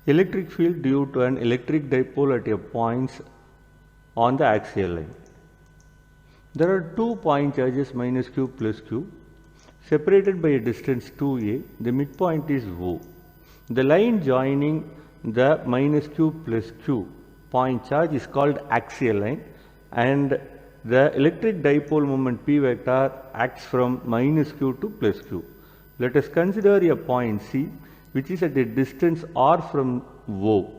Electric field due to an electric dipole at a points on the axial line. There are 2 point charges minus q plus q separated by a distance 2a. The midpoint is O. The line joining the minus q plus q point charge is called axial line, and the electric dipole moment P vector acts from minus q to plus q. Let us consider a point C which is at a distance r from O.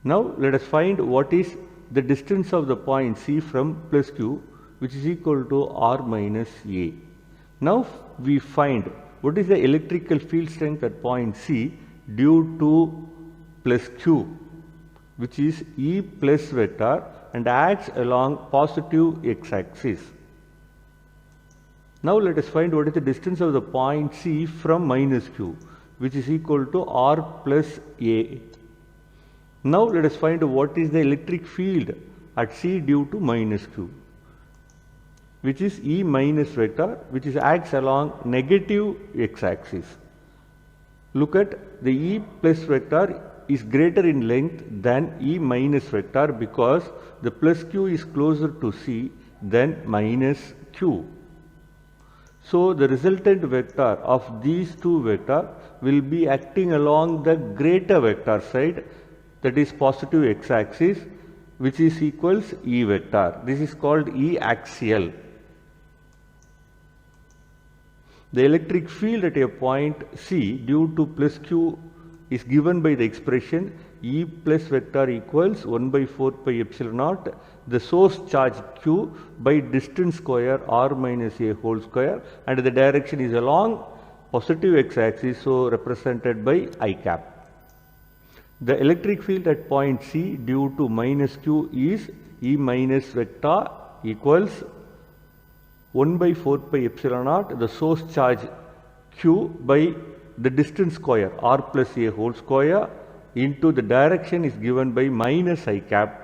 Now let us find what is the distance of the point C from plus q, which is equal to r minus a. Now we find what is the electrical field strength at point C due to plus q, which is E plus vector and acts along positive x-axis. Now let us find what is the distance of the point C from minus q, which is equal to r plus a. Now let us find what is the electric field at C due to minus q, which is E minus vector, which is acts along negative x-axis. Look at the E plus vector is greater in length than E minus vector because the plus q is closer to C than minus q. So the resultant vector of these two vectors will be acting along the greater vector side, that is positive x-axis, which is equals E vector. This is called E axial. The electric field at a point C due to plus q is given by the expression E plus vector equals 1 by 4 pi epsilon naught the source charge q by distance square r minus a whole square, and the direction is along positive x-axis, so represented by I cap. The electric field at point C due to minus q is E minus vector equals 1 by 4 pi epsilon naught the source charge q by the distance square r plus a whole square into the direction is given by minus I cap.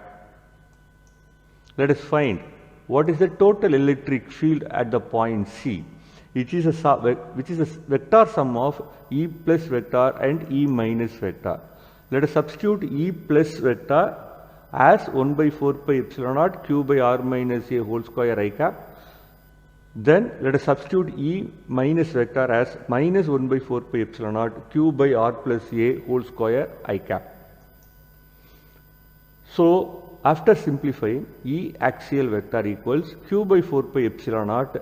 Let us find what is the total electric field at the point C, which is a vector sum of E plus vector and E minus vector. Let us substitute E plus vector as 1 by 4 pi epsilon naught q by r minus a whole square I cap. Then let us substitute E minus vector as minus 1 by 4 pi epsilon naught q by r plus a whole square I cap. So after simplifying, E axial vector equals q by 4 pi epsilon naught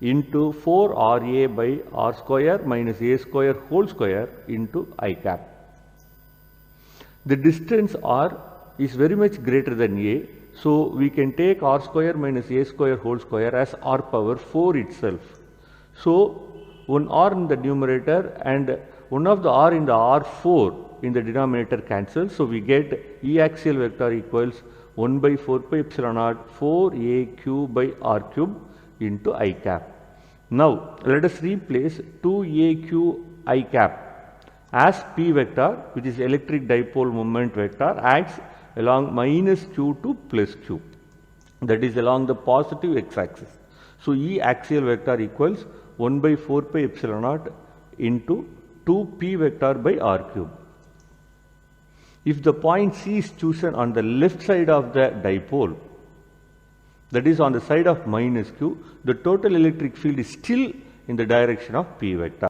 into 4 ra by r square minus a square whole square into I cap. The distance r is very much greater than a, so we can take r square minus a square whole square as r power 4 itself. So one r in the numerator and one of the r in the r4 in the denominator cancels. So we get E axial vector equals 1 by 4 pi epsilon naught 4aq by r cube into I cap. Now let us replace 2aq I cap as P vector, which is electric dipole moment vector, acts along minus q to plus q, that is along the positive x-axis. So E axial vector equals 1 by 4 pi epsilon naught into 2p vector by r cube. If the point C is chosen on the left side of the dipole, that is on the side of minus q, the total electric field is still in the direction of P vector.